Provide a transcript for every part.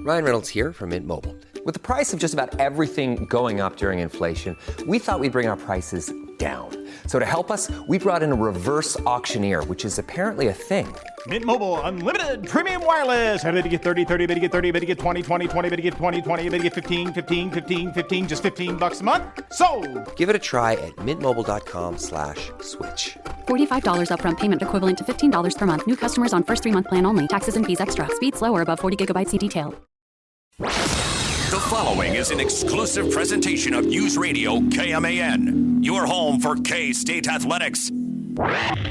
Ryan Reynolds here from Mint Mobile. With the price of just about everything going up during inflation, we thought we'd bring our prices down. So to help us, we brought in a reverse auctioneer, which is apparently a thing. Mint Mobile Unlimited Premium Wireless. How to get 30, 30, bit to get 30, bit to get 20, 20, 20, bit to get 20, 20, bit to get 15, 15, 15, 15, just $15 a month? Sold! Give it a try at mintmobile.com/switch. $45 upfront payment equivalent to $15 per month. New customers on first 3-month plan only. Taxes and fees extra. Speed slower above 40 gigabytes. See detail. The following is an exclusive presentation of News Radio KMAN, your home for K-State athletics.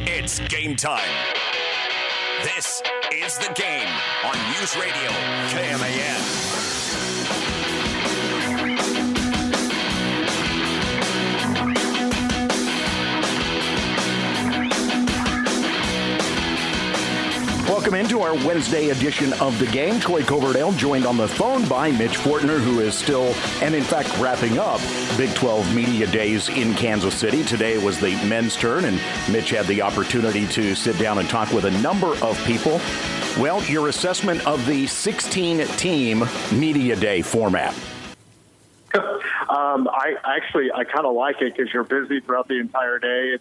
It's game time. This is The Game on News Radio KMAN. Welcome into our Wednesday edition of The Game. Troy Coverdale joined on the phone by Mitch Fortner, who is still, and in fact, wrapping up Big 12 Media Days in Kansas City. Today was the men's turn, and Mitch had the opportunity to sit down and talk with a number of people. Well, your assessment of the 16-team Media Day format. I kind of like it because you're busy throughout the entire day.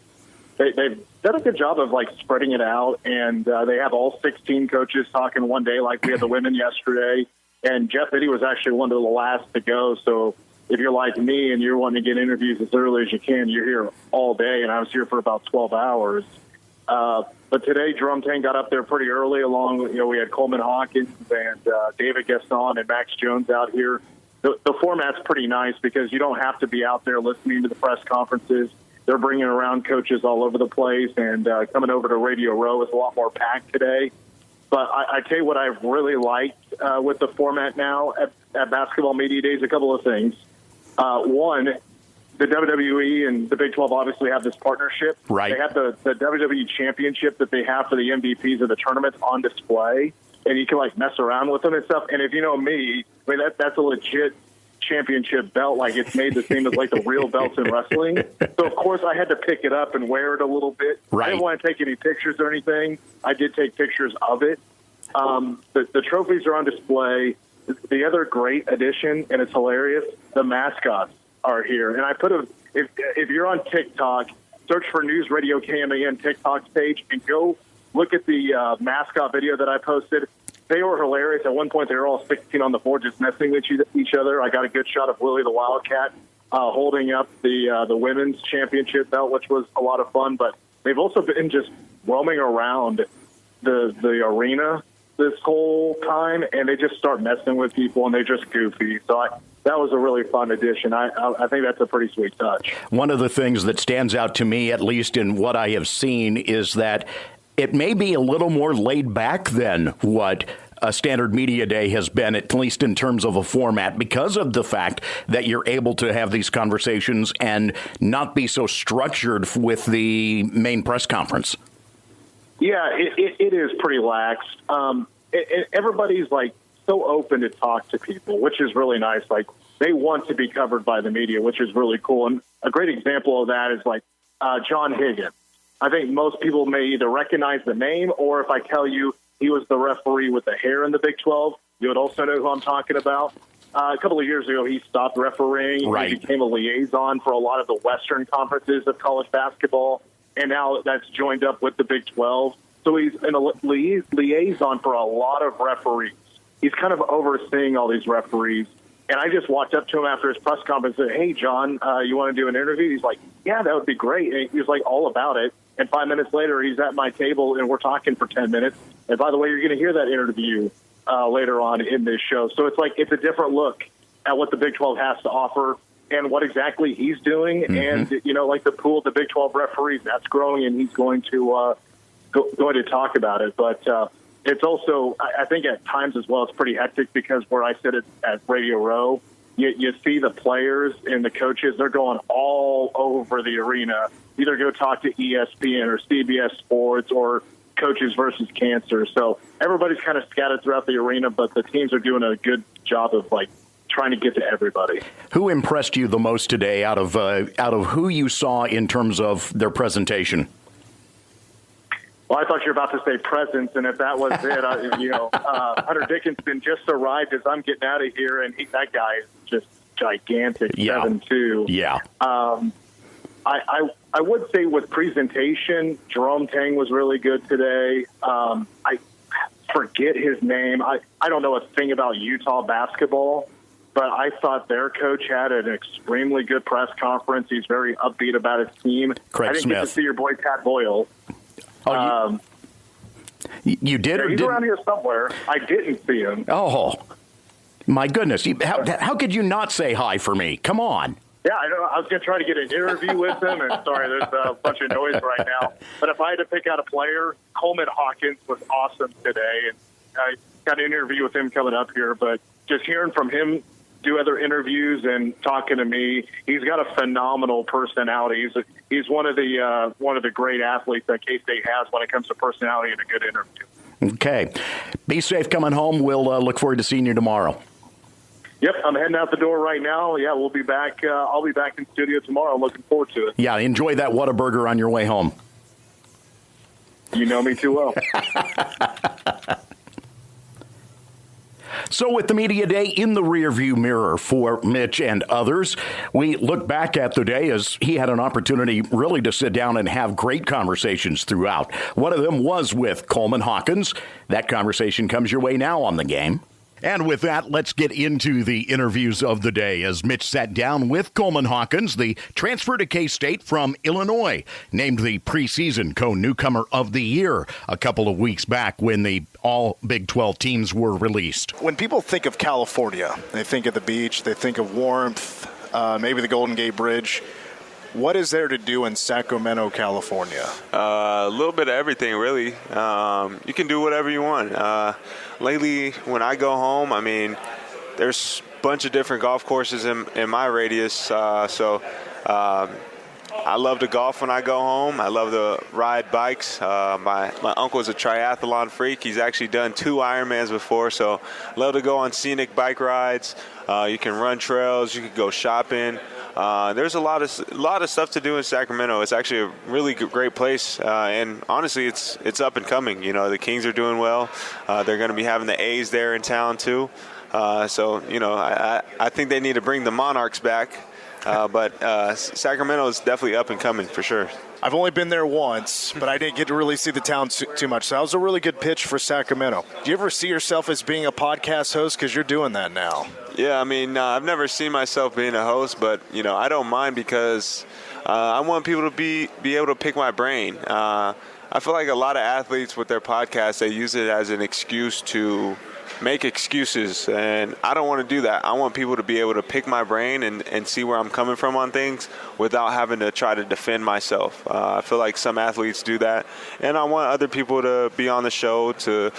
They've done a good job of spreading it out, and they have all 16 coaches talking one day, like we had the women yesterday. And Jeff Biddy was actually one of the last to go. So if you're like me and you're wanting to get interviews as early as you can, you're here all day. And I was here for about 12 hours. But today, Drum Tank got up there pretty early. We had Coleman, Hawkins, and David Gaston and Max Jones out here. The format's pretty nice because you don't have to be out there listening to the press conferences. They're bringing around coaches all over the place, and coming over to Radio Row is a lot more packed today. But I tell you what I've really liked with the format now at Basketball Media Days, a couple of things. One, the WWE and the Big 12 obviously have this partnership. Right. They have the WWE Championship that they have for the MVPs of the tournaments on display, and you can mess around with them and stuff. And if you know me, that's a legit championship belt. It's made the same as the real belts in wrestling. So of course I had to pick it up and wear it a little bit. Right. I didn't want to take any pictures or anything. I did take pictures of it. The trophies are on display. The other great addition, and it's hilarious, the mascots are here. And I if you're on TikTok, search for News Radio KMAN TikTok page and go look at the mascot video that I posted. They were hilarious. At one point, they were all 16 on the floor just messing with each other. I got a good shot of Willie the Wildcat holding up the women's championship belt, which was a lot of fun. But they've also been just roaming around the arena this whole time, and they just start messing with people, and they're just goofy. So that was a really fun addition. I think that's a pretty sweet touch. One of the things that stands out to me, at least in what I have seen, is that it may be a little more laid back than what a standard media day has been, at least in terms of a format, because of the fact that you're able to have these conversations and not be so structured with the main press conference. Yeah, it is pretty lax. Everybody's so open to talk to people, which is really nice. They want to be covered by the media, which is really cool. And a great example of that is John Higgins. I think most people may either recognize the name, or if I tell you he was the referee with the hair in the Big 12, you would also know who I'm talking about. A couple of years ago, he stopped refereeing. Right. He became a liaison for a lot of the Western conferences of college basketball, and now that's joined up with the Big 12. So he's a liaison for a lot of referees. He's kind of overseeing all these referees. And I just walked up to him after his press conference and said, "Hey, John, you want to do an interview?" He's like, "Yeah, that would be great." And he was all about it. And 5 minutes later, he's at my table, and we're talking for 10 minutes. And by the way, you're going to hear that interview later on in this show. So it's a different look at what the Big 12 has to offer and what exactly he's doing. Mm-hmm. And, the pool of the Big 12 referees, that's growing, and he's going to talk about it. But it's also, I think at times as well, it's pretty hectic because where I sit at Radio Row, you see the players and the coaches, they're going all over the arena, either go talk to ESPN or CBS Sports or Coaches versus Cancer. So everybody's kind of scattered throughout the arena, but the teams are doing a good job of trying to get to everybody. Who impressed you the most today out of who you saw in terms of their presentation? Well, I thought you were about to say presents, and if that was it, Hunter Dickinson just arrived as I'm getting out of here, and that guy is just gigantic, 7'2". Yeah. I would say with presentation, Jerome Tang was really good today. I forget his name. I don't know a thing about Utah basketball, but I thought their coach had an extremely good press conference. He's very upbeat about his team. Craig I didn't Smith. get to see your boy Pat Boyle. Oh, you did? Or He's didn't? around here somewhere. I didn't see him. Oh, my goodness. How could you not say hi for me? Come on. Yeah, I know. I was going to try to get an interview with him, and sorry, there's a bunch of noise right now. But if I had to pick out a player, Coleman Hawkins was awesome today, and I got an interview with him coming up here. But just hearing from him do other interviews and talking to me, he's got a phenomenal personality. He's one of the great athletes that K-State has when it comes to personality and a good interview. Okay. Be safe coming home. We'll look forward to seeing you tomorrow. Yep, I'm heading out the door right now. Yeah, we'll be back. I'll be back in studio tomorrow. I'm looking forward to it. Yeah, enjoy that Whataburger on your way home. You know me too well. So with the media day in the rearview mirror for Mitch and others, we look back at the day as he had an opportunity really to sit down and have great conversations throughout. One of them was with Coleman Hawkins. That conversation comes your way now on The Game. And with that, let's get into the interviews of the day as Mitch sat down with Coleman Hawkins, the transfer to K-State from Illinois, named the preseason co-newcomer of the year a couple of weeks back when the all Big 12 teams were released. When people think of California, they think of the beach, they think of warmth, maybe the Golden Gate Bridge. What is there to do in Sacramento, California? A little bit of everything, really. You can do whatever you want. Lately, when I go home, I mean, there's a bunch of different golf courses in my radius. I love to golf when I go home. I love to ride bikes. My uncle is a triathlon freak. He's actually done 2 Ironmans before, so I love to go on scenic bike rides. You can run trails. You can go shopping. There's a lot of stuff to do in Sacramento. It's actually a really great place, and honestly, it's up and coming. You know, the Kings are doing well. They're going to be having the A's there in town too. I think they need to bring the Monarchs back. But Sacramento is definitely up and coming for sure. I've only been there once, but I didn't get to really see the town too much. So that was a really good pitch for Sacramento. Do you ever see yourself as being a podcast host? Because you're doing that now. Yeah, I mean, I've never seen myself being a host, but, you know, I don't mind because I want people to be able to pick my brain. I feel like a lot of athletes with their podcasts, they use it as an excuse to make excuses, and I don't want to do that. I want people to be able to pick my brain and see where I'm coming from on things without having to try to defend myself. I feel like some athletes do that, and I want other people to be on the show to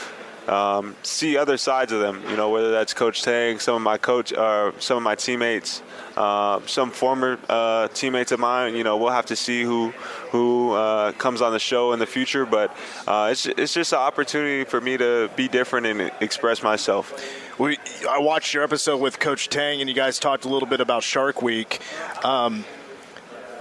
see other sides of them, you know, whether that's Coach Tang, some of my teammates, some former teammates of mine. You know, we'll have to see who comes on the show in the future, but it's just an opportunity for me to be different and express myself. I watched your episode with Coach Tang, and you guys talked a little bit about Shark Week.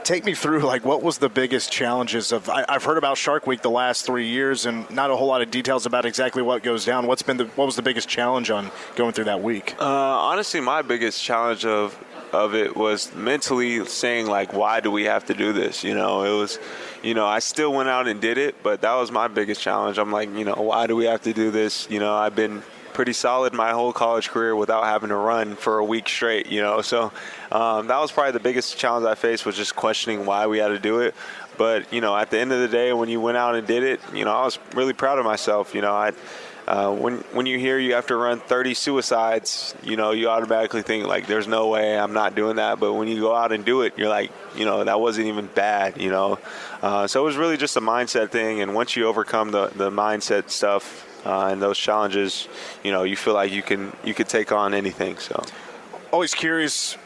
Take me through, like, what was the biggest challenges of? I've heard about Shark Week the last 3 years, and not a whole lot of details about exactly what goes down. What was the biggest challenge on going through that week? Honestly, my biggest challenge of it was mentally saying, like, why do we have to do this? You know, it was, you know, I still went out and did it, but that was my biggest challenge. I'm like, you know, why do we have to do this? You know, I've been pretty solid my whole college career without having to run for a week straight, you know. So that was probably the biggest challenge I faced, was just questioning why we had to do it. But, you know, at the end of the day, when you went out and did it, you know, I was really proud of myself. You know, when you hear you have to run 30 suicides, you know, you automatically think, like, there's no way I'm not doing that. But when you go out and do it, you're like, you know, that wasn't even bad, you know. So it was really just a mindset thing. And once you overcome the mindset stuff, and those challenges, you know, you feel like you could take on anything. So, always curious,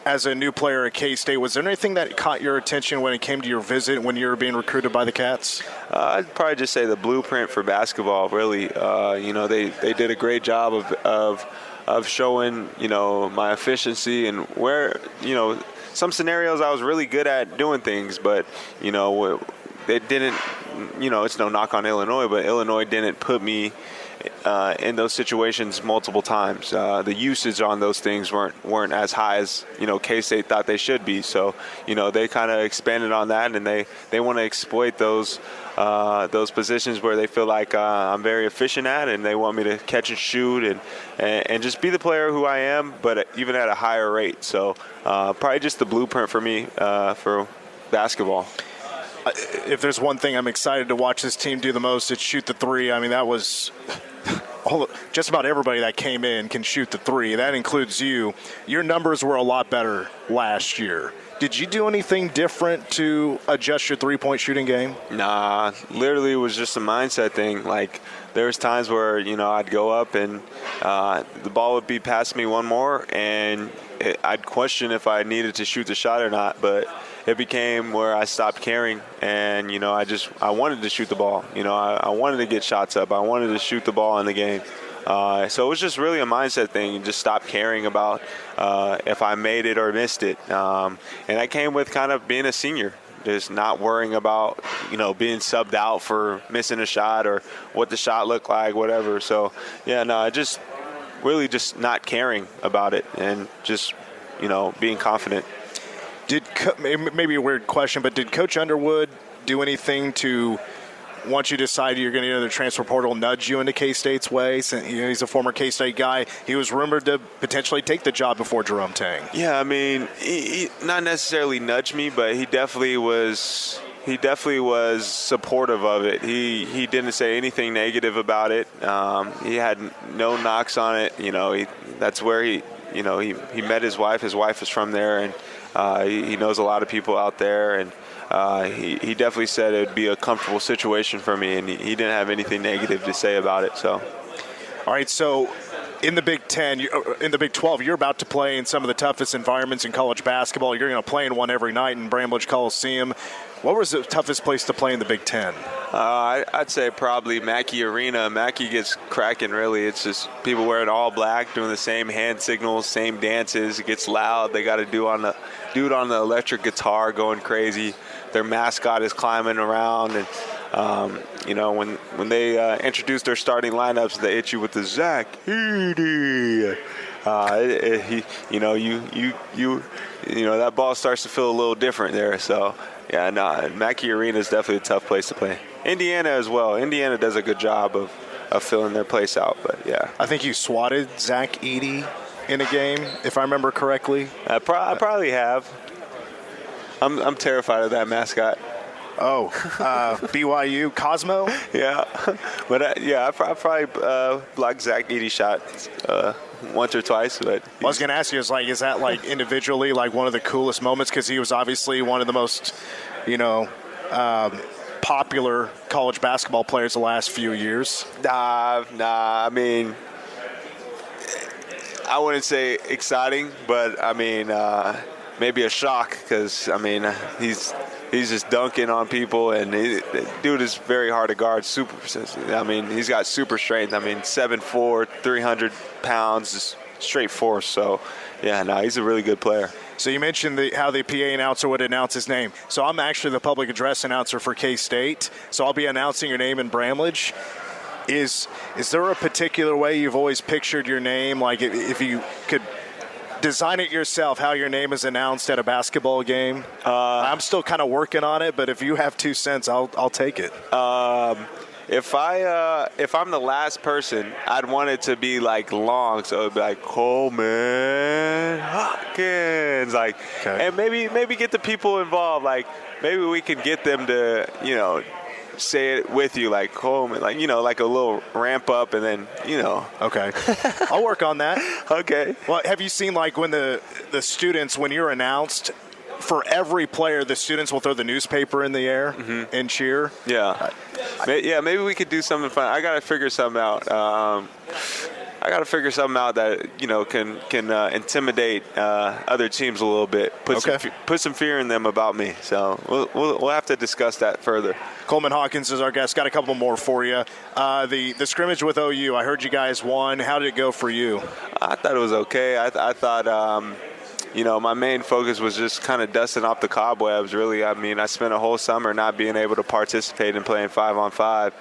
as a new player at K-State, was there anything that caught your attention when it came to your visit when you were being recruited by the Cats? I'd probably just say the blueprint for basketball. Really, you know, they did a great job of showing, you know, my efficiency and where, you know, some scenarios I was really good at doing things, but, you know, they didn't it's no knock on Illinois, but Illinois didn't put me in those situations multiple times. The usage on those things weren't as high as K-State thought they should be. So they kind of expanded on that, and they want to exploit those positions where they feel like I'm very efficient at, and they want me to catch and shoot and just be the player who I am, but even at a higher rate. So probably just the blueprint for me for basketball. If there's one thing I'm excited to watch this team do the most, it's shoot the three. I mean, that was just about everybody that came in can shoot the three. That includes you. Your numbers were a lot better last year. Did you do anything different to adjust your three-point shooting game? Nah, literally it was just a mindset thing. Like, there was times where, I'd go up and the ball would be past me one more, and I'd question if I needed to shoot the shot or not, but it became where I stopped caring, and, I wanted to shoot the ball. I wanted to get shots up. I wanted to shoot the ball in the game. So it was just really a mindset thing. You just stop caring about if I made it or missed it. And that came with kind of being a senior, just not worrying about, being subbed out for missing a shot or what the shot looked like, whatever. So, I just really just not caring about it and just, being confident. Maybe a weird question, but did Coach Underwood do anything to, once you decide you're going to enter the transfer portal, nudge you into K-State's way? He's a former K-State guy. He was rumored to potentially take the job before Jerome Tang. Yeah, I mean, he not necessarily nudged me, but he definitely was supportive of it. He didn't say anything negative about it. He had no knocks on it. That's where he met his wife. His wife is from there, and he knows a lot of people out there, and he definitely said it would be a comfortable situation for me, and he didn't have anything negative to say about it. So, all right. So, in the Big 10, in the Big 12, you're about to play in some of the toughest environments in college basketball. You're going to play in one every night in Bramlage Coliseum. What was the toughest place to play in the Big 10? I'd say probably Mackey Arena. Mackey gets cracking, really. It's just people wearing all black, doing the same hand signals, same dances. It gets loud. They got to do it on the electric guitar, going crazy. Their mascot is climbing around, and when they introduce their starting lineups, they hit you with the Zach Edey. That ball starts to feel a little different there. So. Yeah, Mackey Arena is definitely a tough place to play. Indiana as well. Indiana does a good job of filling their place out, but yeah. I think you swatted Zach Edey in a game, if I remember correctly. I probably have. I'm terrified of that mascot. Oh, BYU Cosmo? Yeah, but I probably blocked Zach Edey's shot once or twice. But I was going to ask you, is that individually one of the coolest moments? Because he was obviously one of the most, popular college basketball players the last few years. Nah. I mean, I wouldn't say exciting, but I mean, maybe a shock because he's just dunking on people, and dude is very hard to guard. He's got super strength. 7'4", 300 pounds, straight force. So, he's a really good player. So you mentioned how the PA announcer would announce his name. So I'm actually the public address announcer for K-State. So I'll be announcing your name in Bramlage. Is there a particular way you've always pictured your name? Like if you could design it yourself, how your name is announced at a basketball game? I'm still kind of working on it, but if you have 2 cents, I'll take it. If I'm the last person, I'd want it to be long, so it'd be Coleman, Hawkins, okay. And maybe get the people involved. Maybe we can get them to say it with you, Coleman, like a little ramp up, and then Okay, I'll work on that. Okay. Well, have you seen when the students, when you're announced, for every player, the students will throw the newspaper in the air and cheer? Yeah. Maybe we could do something fun. I got to figure something out. That can intimidate other teams a little bit. Put some fear in them about me. So we'll have to discuss that further. Coleman Hawkins is our guest. Got a couple more for you. The scrimmage with OU. I heard you guys won. How did it go for you? I thought it was okay. I thought my main focus was just kind of dusting off the cobwebs, really. I mean, I spent a whole summer not being able to participate in playing 5-on-5.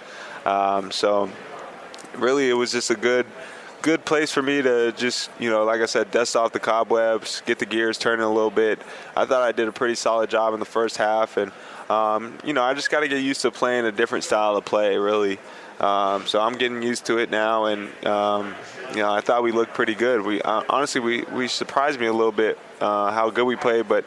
So really it was just a good place for me to just, like I said, dust off the cobwebs, get the gears turning a little bit. I thought I did a pretty solid job in the first half, and I just got to get used to playing a different style of play, really. So I'm getting used to it now, and I thought we looked pretty good. We surprised me a little bit how good we played, but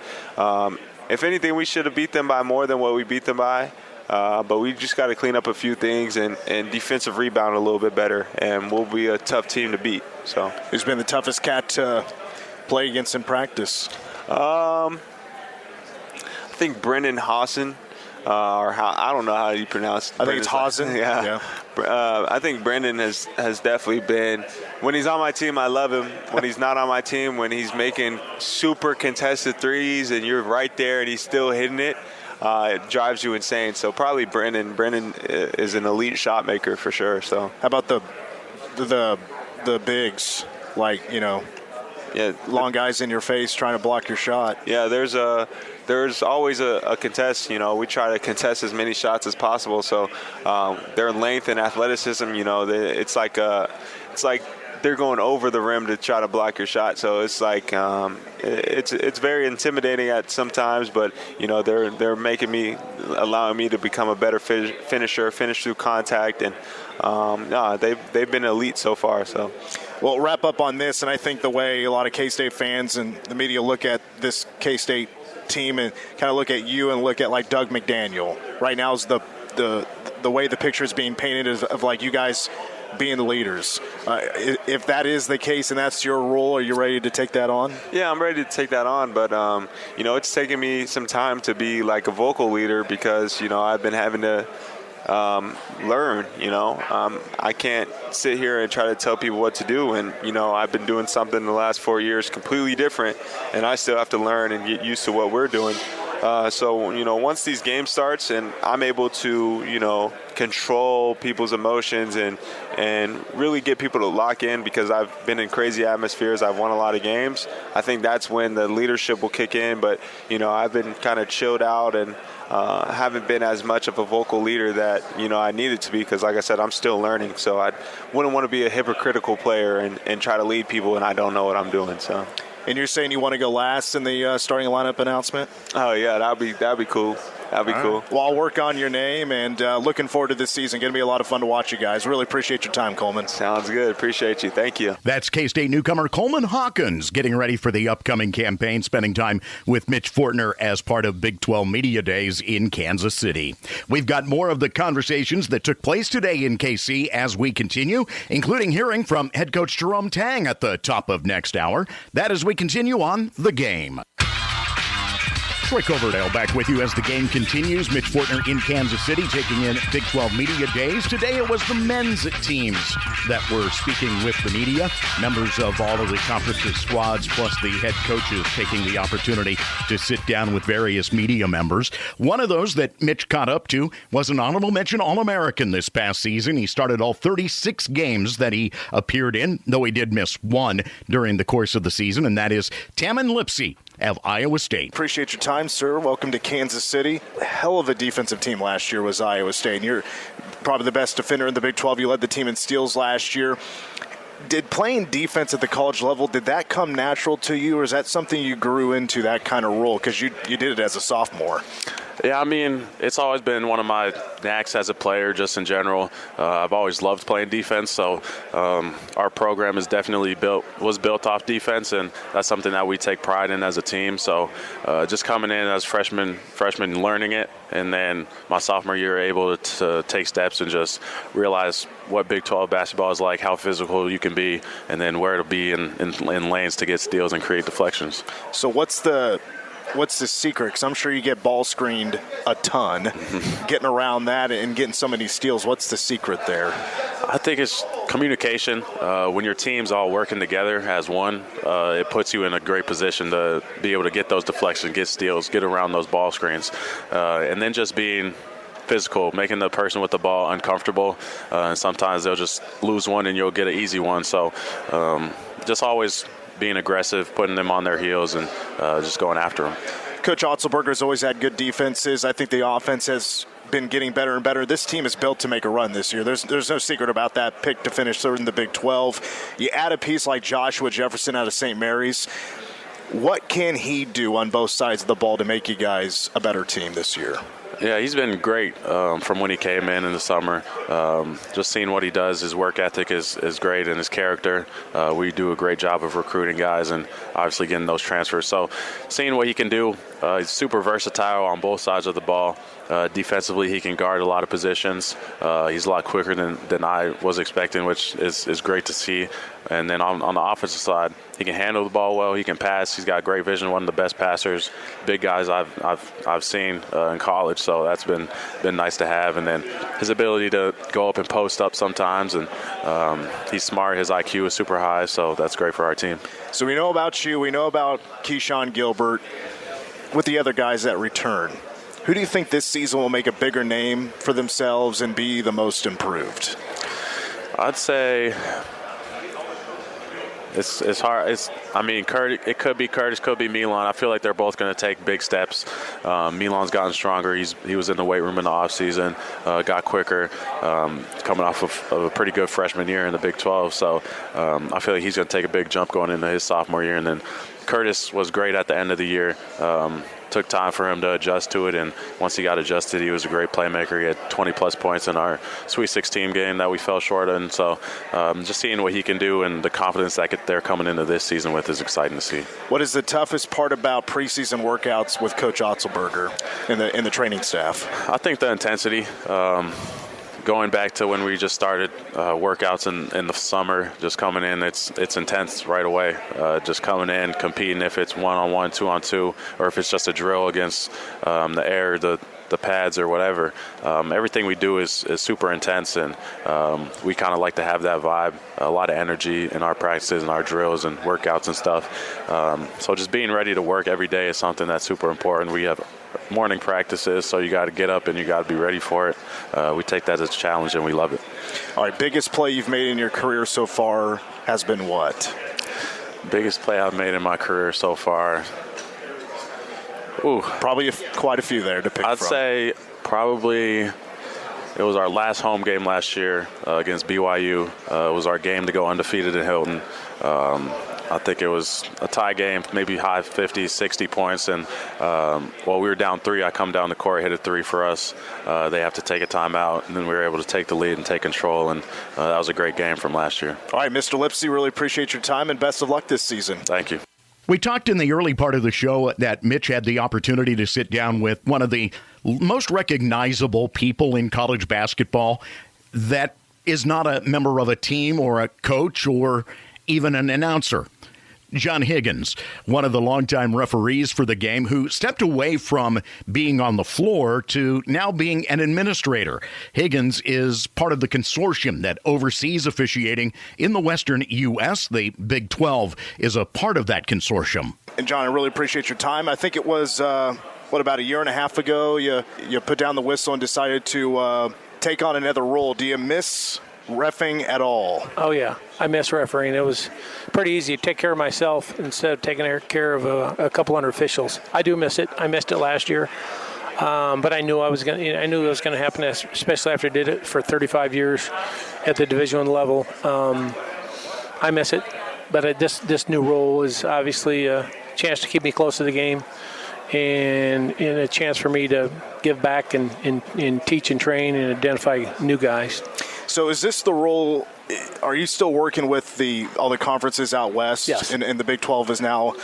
if anything, we should have beat them by more than what we beat them by. But we just got to clean up a few things and defensive rebound a little bit better, and we'll be a tough team to beat. So, who's been the toughest cat to play against in practice? I think Brendan Hawson, I don't know how you pronounce it. I think it's Hawson. Yeah. I think Brendan has definitely been. When he's on my team, I love him. When he's not on my team, when he's making super contested threes and you're right there and he's still hitting it, it drives you insane. So probably Brendan. Brendan is an elite shot maker for sure. So how about the bigs, long guys in your face trying to block your shot? Yeah, there's always a contest. We try to contest as many shots as possible. So their length and athleticism, it's like they're going over the rim to try to block your shot. So it's like it's very intimidating at sometimes, but they're allowing me to become a better finisher, finish through contact, and they've been elite so far. So. Well, wrap up on this, and I think the way a lot of K-State fans and the media look at this K-State team and kind of look at you and look at like Doug McDaniel. Right now is the way the picture is being painted is of like you guys being the leaders. If that is the case and that's your role, are you ready to take that on? Yeah, I'm ready to take that on, but it's taken me some time to be like a vocal leader because I've been having to learn. I can't sit here and try to tell people what to do, and I've been doing something the last 4 years completely different, and I still have to learn and get used to what we're doing. So once these games starts and I'm able to control people's emotions and really get people to lock in, because I've been in crazy atmospheres, I've won a lot of games, I think that's when the leadership will kick in. But I've been kind of chilled out and haven't been as much of a vocal leader that I needed to be, because like I said, I'm still learning. So I wouldn't want to be a hypocritical player and try to lead people and I don't know what I'm doing. So. And you're saying you want to go last in the starting lineup announcement? Oh yeah, that'd be cool. That'd be cool. Well, I'll work on your name, and looking forward to this season. Going to be a lot of fun to watch you guys. Really appreciate your time, Coleman. Sounds good. Appreciate you. Thank you. That's K-State newcomer Coleman Hawkins getting ready for the upcoming campaign, spending time with Mitch Fortner as part of Big 12 Media Days in Kansas City. We've got more of the conversations that took place today in KC as we continue, including hearing from head coach Jerome Tang at the top of next hour. That as we continue on The Game. Troy Coverdale back with you as the game continues. Mitch Fortner in Kansas City taking in Big 12 Media Days. Today it was the men's teams that were speaking with the media. Members of all of the conference's squads plus the head coaches taking the opportunity to sit down with various media members. One of those that Mitch caught up to was an honorable mention All-American this past season. He started all 36 games that he appeared in, though he did miss one during the course of the season, and that is Tamin Lipsey of Iowa State. Appreciate your time, sir. Welcome to Kansas City. Hell of a defensive team last year was Iowa State, and you're probably the best defender in the Big 12. You led the team in steals last year. Did playing defense at the college level, did that come natural to you, or is that something you grew into, that kind of role? Because you did it as a sophomore. Yeah, I mean, it's always been one of my knacks as a player, just in general. I've always loved playing defense, so our program is definitely was built off defense, and that's something that we take pride in as a team. So just coming in as freshman learning it, and then my sophomore year able to take steps and just realize what Big 12 basketball is like, how physical you can be, and then where to be in lanes to get steals and create deflections. So what's the secret? Because I'm sure you get ball screened a ton. Getting around that and getting so many steals, what's the secret there? I think it's communication. When your team's all working together as one, it puts you in a great position to be able to get those deflections, get steals, get around those ball screens. And then just being physical, making the person with the ball uncomfortable. And sometimes they'll just lose one and you'll get an easy one. So just always being aggressive, putting them on their heels, and just going after them. Coach Otzelberger's always had good defenses. I think the offense has been getting better and better. This team is built to make a run this year. There's no secret about that. Pick to finish third in the Big 12. You add a piece like Joshua Jefferson out of St. Mary's. What can he do on both sides of the ball to make you guys a better team this year? Yeah, he's been great from when he came in the summer. Just seeing what he does, his work ethic is great, and his character. We do a great job of recruiting guys and obviously getting those transfers. So seeing what he can do, he's super versatile on both sides of the ball. Defensively, he can guard a lot of positions. He's a lot quicker than I was expecting, which is great to see. And then on the offensive side, he can handle the ball well. He can pass. He's got great vision. One of the best passers, big guys I've seen in college. So that's been nice to have. And then his ability to go up and post up sometimes, and he's smart. His IQ is super high, so that's great for our team. So we know about you. We know about Keyshawn Gilbert. With the other guys that return, who do you think this season will make a bigger name for themselves and be the most improved? I'd say it's hard. It could be Curtis, could be Milan. I feel like they're both going to take big steps. Milan's gotten stronger. He was in the weight room in the offseason, got quicker, coming off of a pretty good freshman year in the Big 12. So I feel like he's going to take a big jump going into his sophomore year. And then Curtis was great at the end of the year. Took time for him to adjust to it, and once he got adjusted, he was a great playmaker. He had 20-plus points in our Sweet 16 game that we fell short in. So just seeing what he can do and the confidence that they're coming into this season with is exciting to see. What is the toughest part about preseason workouts with Coach Otzelberger and the training staff? I think the intensity. Going back to when we just started workouts in the summer, just coming in, it's intense right away. Just coming in, competing, if it's 1-on-1, 2-on-2, or if it's just a drill against the air, the pads or whatever. Everything we do is super intense, and we kind of like to have that vibe, a lot of energy in our practices and our drills and workouts and stuff. So just being ready to work every day is something that's super important. We have morning practices, so you got to get up and you got to be ready for it. We take that as a challenge, and we love it. All right, biggest play you've made in your career so far has been what? Biggest play I've made in my career so far? Probably quite a few there to pick from. I'd say probably it was our last home game last year against BYU. It was our game to go undefeated in Hilton. I think it was a tie game, maybe high 50s, 60 points. And while we were down 3, I come down the court, hit a 3 for us. They have to take a timeout, and then we were able to take the lead and take control. And that was a great game from last year. All right, Mr. Lipsey, really appreciate your time, and best of luck this season. Thank you. We talked in the early part of the show that Mitch had the opportunity to sit down with one of the most recognizable people in college basketball that is not a member of a team or a coach or even an announcer. John Higgins, one of the longtime referees for the game, who stepped away from being on the floor to now being an administrator. Higgins is part of the consortium that oversees officiating in the Western U.S. The Big 12 is a part of that consortium. And, John, I really appreciate your time. I think it was, about a year and a half ago, you put down the whistle and decided to take on another role. Do you miss reffing at all? Oh, yeah. I miss refereeing. It was pretty easy to take care of myself instead of taking care of a couple hundred officials. I do miss it. I missed it last year. But I knew it was going to happen, especially after I did it for 35 years at the Division I level. I miss it. But this new role is obviously a chance to keep me close to the game and a chance for me to give back and teach and train and identify new guys. So is this the role? Are you still working with all the conferences out west? Yes. And the Big 12 is now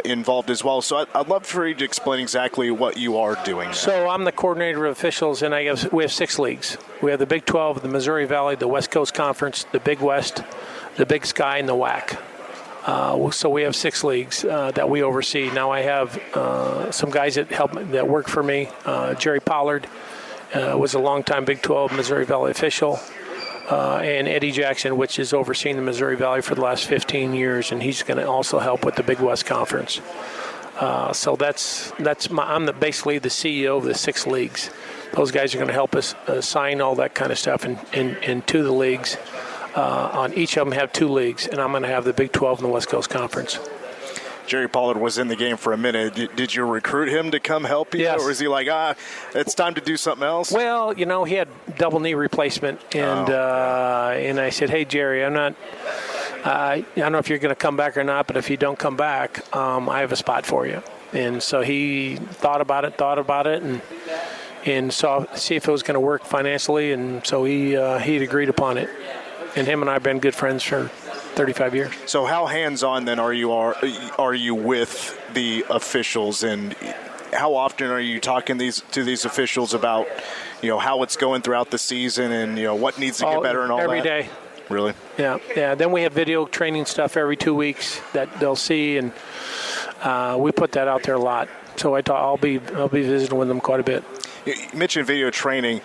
involved as well. So I'd love for you to explain exactly what you are doing now. So I'm the coordinator of officials, and we have 6 leagues. We have the Big 12, the Missouri Valley, the West Coast Conference, the Big West, the Big Sky, and the WAC. So we have 6 leagues that we oversee. Now I have some guys that work for me. Jerry Pollard was a longtime Big 12 Missouri Valley official. And Eddie Jackson, which is overseeing the Missouri Valley for the last 15 years, and he's going to also help with the Big West Conference. So I'm basically the CEO of the 6 leagues. Those guys are going to help us sign all that kind of stuff into the leagues. on each of them have 2 leagues, and I'm going to have the Big 12 and the West Coast Conference. Jerry Pollard was in the game for a minute. Did you recruit him to come help you? Yes. Or is he like, it's time to do something else? Well, he had double knee replacement, and and I said, hey, Jerry, I don't know if you're going to come back or not, but if you don't come back, I have a spot for you. And so he thought about it, and saw see if it was going to work financially, and so he'd agreed upon it. And him and I have been good friends for 35 years. So how hands-on then are you with the officials, and how often are you talking to these officials about how it's going throughout the season and what needs to get better and all every that? Every day. Really? Yeah. Then we have video training stuff every 2 weeks that they'll see, and we put that out there a lot. So I'll be visiting with them quite a bit. You mentioned video training.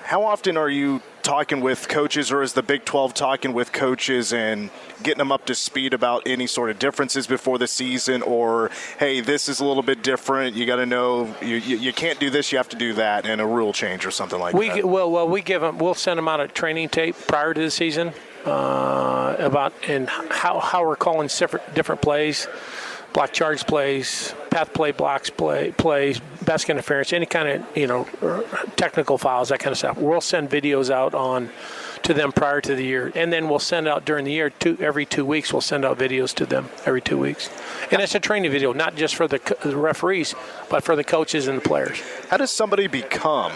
How often are you talking with coaches, or is the Big 12 talking with coaches and getting them up to speed about any sort of differences before the season, or, hey, this is a little bit different, you got to know you can't do this, you have to do that, and a rule change or something like that? We'll send them out a training tape prior to the season about and how we're calling different plays, block charge plays, path play, blocks plays, basket interference, any kind of technical fouls, that kind of stuff. We'll send videos out to them prior to the year, and then we'll send out during the year every 2 weeks. We'll send out videos to them every 2 weeks, and it's a training video, not just for the referees, but for the coaches and the players. How does somebody become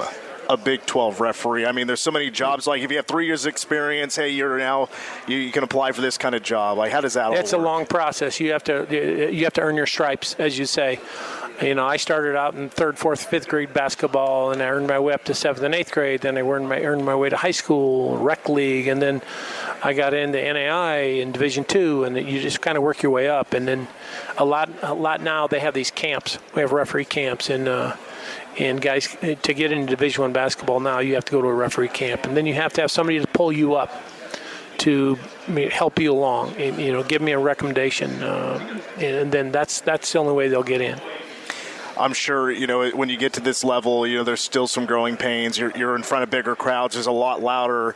a Big 12 referee? I mean, there's so many jobs. Like, if you have 3 years experience, hey, you can apply for this kind of job. Like, how does that all work? It's a long process. You have to earn your stripes, as you say. I started out in 3rd, 4th, 5th grade basketball, and I earned my way up to 7th and 8th grade. Then I earned my way to high school, rec league, and then I got into NAI in Division II, and you just kind of work your way up. And then a lot now they have these camps. We have referee camps, and guys, to get into Division I basketball now, you have to go to a referee camp, and then you have to have somebody to pull you up to help you along, and, give me a recommendation, and then that's the only way they'll get in. I'm sure, when you get to this level, there's still some growing pains. You're in front of bigger crowds. There's a lot louder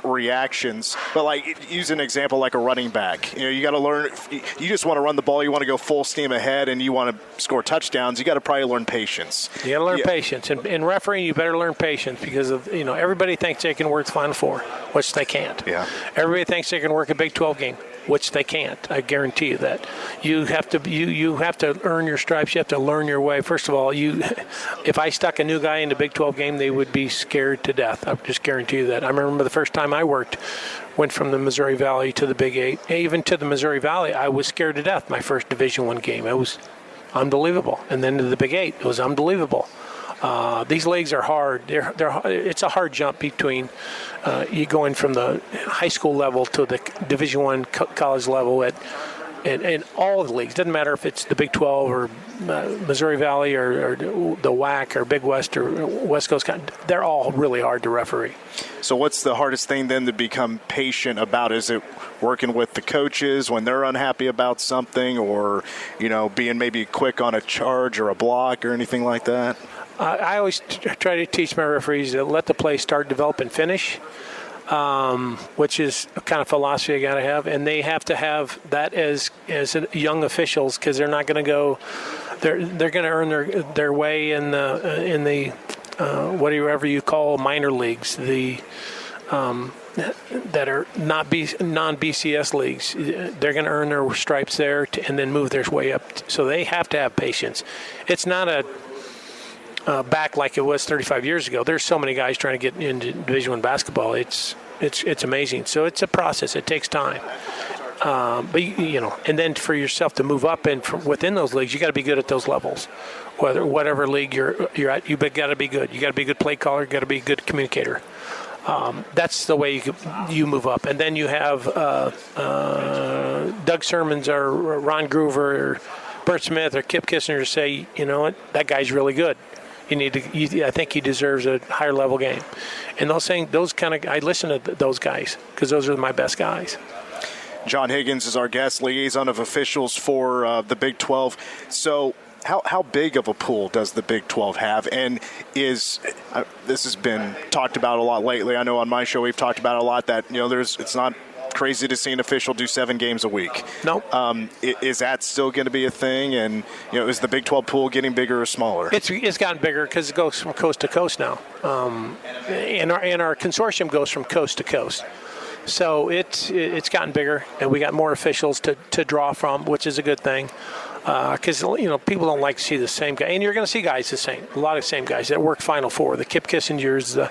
reactions. But, like, use an example like a running back. You got to learn. You just want to run the ball. You want to go full steam ahead, and you want to score touchdowns. You got to probably learn patience. You got to learn patience. And in refereeing, you better learn patience because of everybody thinks they can work the Final Four, which they can't. Yeah. Everybody thinks they can work a Big 12 game, which they can't. I guarantee you that. You have to earn your stripes. You have to learn your way. First of all, if I stuck a new guy in the Big 12 game, they would be scared to death. I just guarantee you that. I remember the first time I went from the Missouri Valley to the Big 8, even to the Missouri Valley, I was scared to death my first Division I game. It was unbelievable. And then to the Big 8, it was unbelievable. These leagues are hard. It's a hard jump between you going from the high school level to the Division I college level and all of the leagues. Doesn't matter if it's the Big 12 or Missouri Valley or the WAC or Big West or West Coast. They're all really hard to referee. So what's the hardest thing then to become patient about? Is it working with the coaches when they're unhappy about something, or being maybe quick on a charge or a block or anything like that? I always try to teach my referees to let the play start, develop, and finish, which is a kind of philosophy I got to have. And they have to have that as young officials, because they're not going to go. They're going to earn their way in the whatever you call minor leagues, the that are not non-BCS leagues. They're going to earn their stripes there and then move their way up. So they have to have patience. It's not a back like it was 35 years ago. There's so many guys trying to get into Division I basketball. It's amazing. So it's a process. It takes time. But and then for yourself to move up and within those leagues, you got to be good at those levels. Whatever league you're at, you got to be good. You got to be a good play caller. You got to be a good communicator. That's the way you move up. And then you have Doug Sermons or Ron Groover or Bert Smith or Kip Kissinger say, that guy's really good. I think he deserves a higher level game. And I listen to those guys because those are my best guys. John Higgins is our guest, liaison of officials for the Big 12. So How big of a pool does the Big 12 have? And this has been talked about a lot lately. I know on my show we've talked about a lot that it's not crazy to see an official do 7 games a week. Nope. Is that still going to be a thing? And is the Big 12 pool getting bigger or smaller? It's gotten bigger because it goes from coast to coast now, and our consortium goes from coast to coast. So it's gotten bigger, and we got more officials to draw from, which is a good thing. Because people don't like to see the same guy, and you're going to see guys a lot of same guys that work Final Four, the Kip Kissingers, the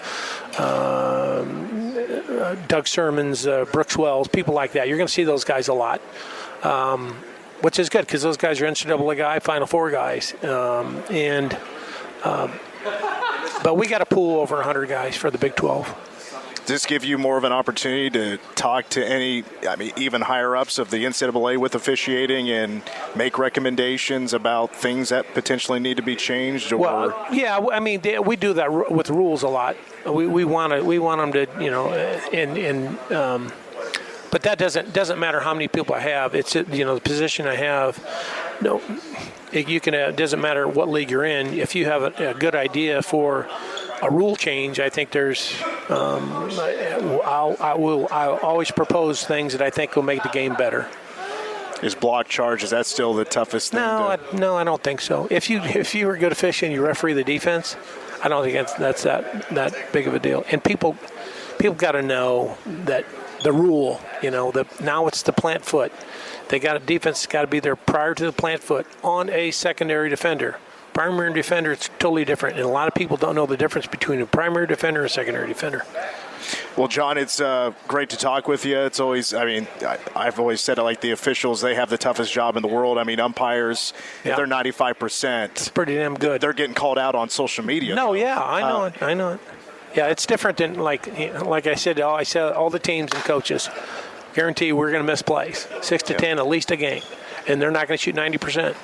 Doug Sermons, Brooks Wells, people like that. You're going to see those guys a lot, which is good because those guys are NCAA guy, Final Four guys, but we got a pool over 100 guys for the Big 12. Does this give you more of an opportunity to talk to even higher-ups of the NCAA with officiating and make recommendations about things that potentially need to be changed? Or? Well, yeah, we do that with rules a lot. We want them to, but that doesn't matter how many people I have. It's the position I have. No, it doesn't matter what league you're in. If you have a good idea for a rule change, I think there's. I'll always propose things that I think will make the game better. Is block charge, is that still the toughest thing? No, I don't think so. If you were good at fishing, you referee the defense. I don't think that's that big of a deal. And people got to know that the rule. Now it's the plant foot. Defense got to be there prior to the plant foot on a secondary defender. Primary defender, it's totally different, and a lot of people don't know the difference between a primary defender and a secondary defender. Well, John, it's great to talk with you. It's always, I've always said it like the officials, they have the toughest job in the world. Umpires, if they're 95%. It's pretty damn good. They're getting called out on social media. No, yeah, I know it. Yeah, it's different than, like I said, all the teams and coaches guarantee we're going to miss plays, 6 to 10 at least a game, and they're not going to shoot 90%.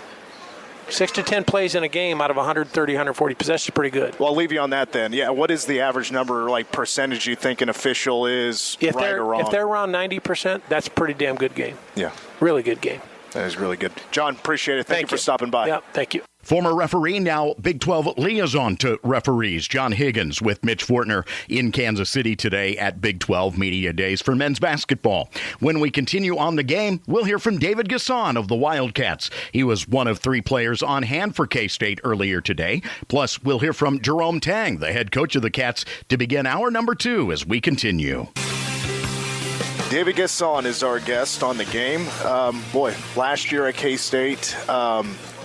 6 to 10 plays in a game out of 130, 140 possessions, pretty good. Well, I'll leave you on that then. Yeah, what is the average number, percentage you think an official is right or wrong? If they're around 90%, that's a pretty damn good game. Yeah. Really good game. That is really good. John, appreciate it. Thank you for stopping by. Yeah, thank you. Former referee, now Big 12 liaison to referees, John Higgins with Mitch Fortner in Kansas City today at Big 12 Media Days for men's basketball. When we continue on the game, we'll hear from David Gasson of the Wildcats. He was one of 3 players on hand for K-State earlier today. Plus, we'll hear from Jerome Tang, the head coach of the Cats, to begin hour number 2 as we continue. David Gasson is our guest on the game. Last year at K-State,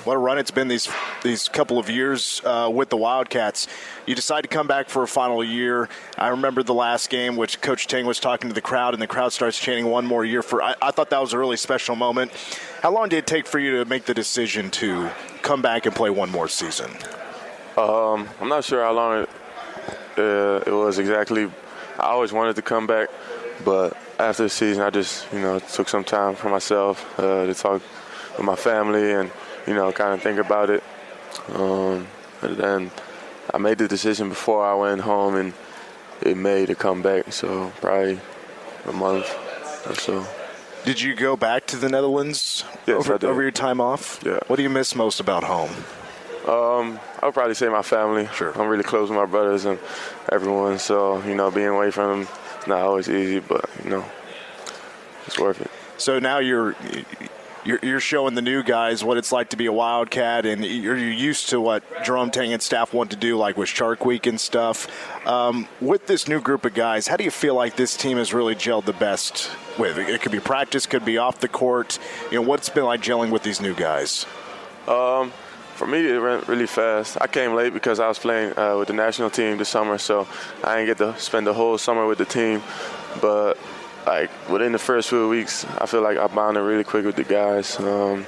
what a run it's been these couple of years with the Wildcats. You decide to come back for a final year. I remember the last game, which Coach Tang was talking to the crowd, and the crowd starts chanting one more year. I thought that was a really special moment. How long did it take for you to make the decision to come back and play one more season? I'm not sure how long it was exactly. I always wanted to come back, but after the season, I just, took some time for myself to talk with my family and, kind of think about it. And then I made the decision before I went home and in May to come back, so probably a month or so. Did you go back to the Netherlands over your time off? Yeah. What do you miss most about home? I would probably say my family. Sure. I'm really close with my brothers and everyone, so, being away from them, it's not always easy, but, it's worth it. So now you're showing the new guys what it's like to be a Wildcat, and you're used to what Jerome Tang and staff want to do, like with Shark Week and stuff. With this new group of guys, how do you feel like this team has really gelled the best with? It could be practice, could be off the court. What's it been like gelling with these new guys? For me, it went really fast. I came late because I was playing with the national team this summer, so I didn't get to spend the whole summer with the team. But within the first few weeks, I feel like I bonded really quick with the guys on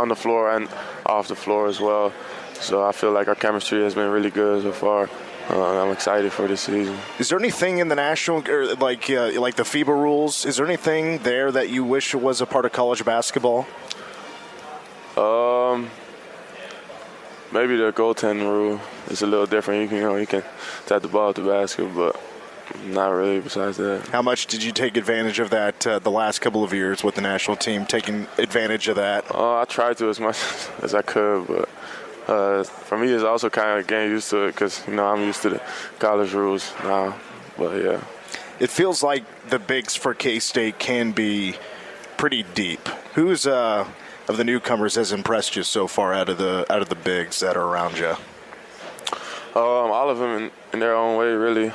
the floor and off the floor as well. So I feel like our chemistry has been really good so far. I'm excited for this season. Is there anything in the national, or like the FIBA rules, is there anything there that you wish was a part of college basketball? Maybe the goaltending rule is a little different. You can tap the ball at the basket, but Not really besides that. How much did you take advantage of that the last couple of years with the national team, taking advantage of that? I tried to as much as I could, but for me, it's also kind of getting used to it because, I'm used to the college rules now. But, yeah. It feels like the bigs for K-State can be pretty deep. Who's of the newcomers has impressed you so far out of the bigs that are around you? All of them in their own way, really.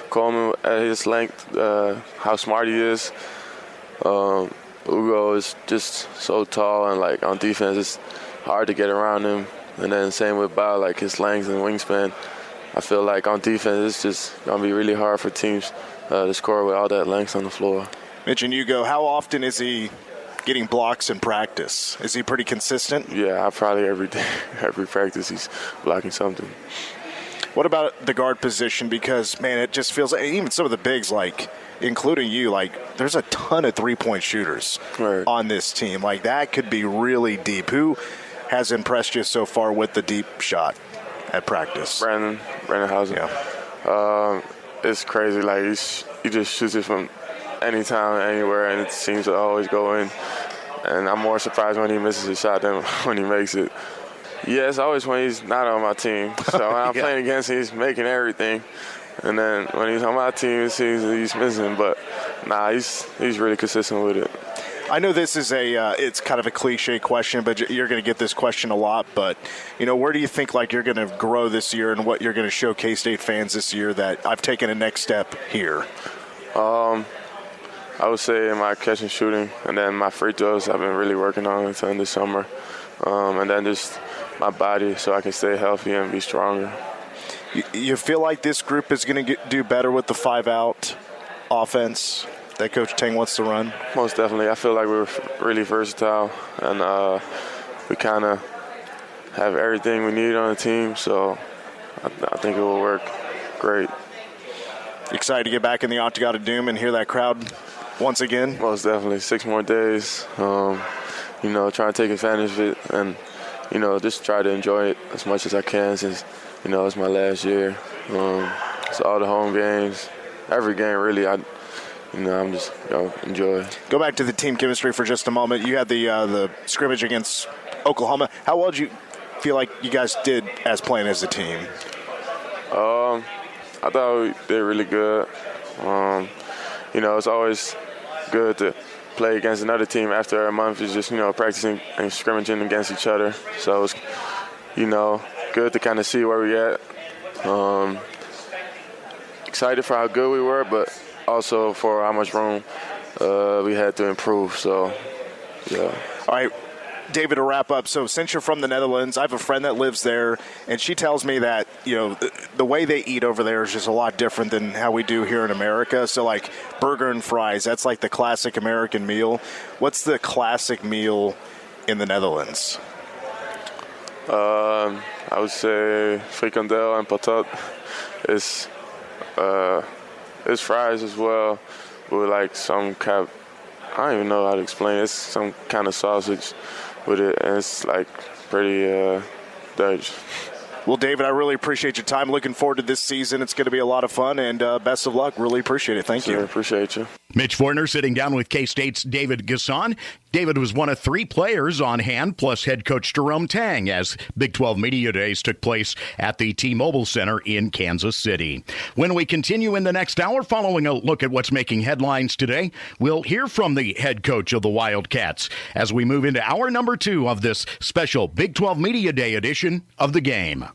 Coleman at his length, how smart he is. Ugo is just so tall, and like on defense, it's hard to get around him. And then same with Bao, like his length and wingspan. I feel like on defense, it's just gonna be really hard for teams to score with all that length on the floor. Mitch and Ugo, how often is he getting blocks in practice? Is he pretty consistent? Yeah, probably every day, every practice he's blocking something. What about the guard position? Because, man, it just feels like even some of the bigs, like, including you, like, there's a ton of three-point shooters on this team. Like, that could be really deep. Who has impressed you so far with the deep shot at practice? Brandon Hausen. Yeah. It's crazy. Like, he just shoots it from anytime, anywhere, and it seems to always go in. And I'm more surprised when he misses a shot than when he makes it. Yeah, it's always when he's not on my team. So when I'm playing against him, he's making everything. And then when he's on my team, it seems that he's missing. But, he's really consistent with it. I know this is it's kind of a cliche question, but you're going to get this question a lot. But, where do you think, like, you're going to grow this year and what you're going to show K-State fans this year that I've taken a next step here? I would say in my catch and shooting, and then my free throws I've been really working on this summer. And then just my body so I can stay healthy and be stronger. You feel like this group is going to do better with the 5-out offense that Coach Tang wants to run? Most definitely. I feel like we're really versatile, and we kind of have everything we need on the team, so I think it will work great. Excited to get back in the Octagon of Doom and hear that crowd once again? Most definitely. 6 more days. Trying to take advantage of it and, just try to enjoy it as much as I can since, it's my last year. So all the home games, every game really, I'm just going to enjoy. Go back to the team chemistry for just a moment. You had the scrimmage against Oklahoma. How well did you feel like you guys did as playing as a team? I thought we did really good. It's always good to play against another team after a month is just, practicing and scrimmaging against each other. So it's, good to kind of see where we at. Excited for how good we were, but also for how much room we had to improve. So, yeah. All right, David, to wrap up, so since you're from the Netherlands, I have a friend that lives there, and she tells me that, the way they eat over there is just a lot different than how we do here in America. So, like, burger and fries, that's like the classic American meal. What's the classic meal in the Netherlands? I would say frikandel and patat. It's fries as well with, like, some kind of, I don't even know how to explain it. It's some kind of sausage with it, and it's like pretty Dutch. Well, David, I really appreciate your time. Looking forward to this season. It's going to be a lot of fun, and best of luck. Really appreciate it. Thank you. Appreciate you. Mitch Fortner sitting down with K-State's David Gasson. David was one of 3 players on hand, plus head coach Jerome Tang, as Big 12 Media Days took place at the T-Mobile Center in Kansas City. When we continue in the next hour, following a look at what's making headlines today, we'll hear from the head coach of the Wildcats as we move into hour number 2 of this special Big 12 Media Day edition of The Game.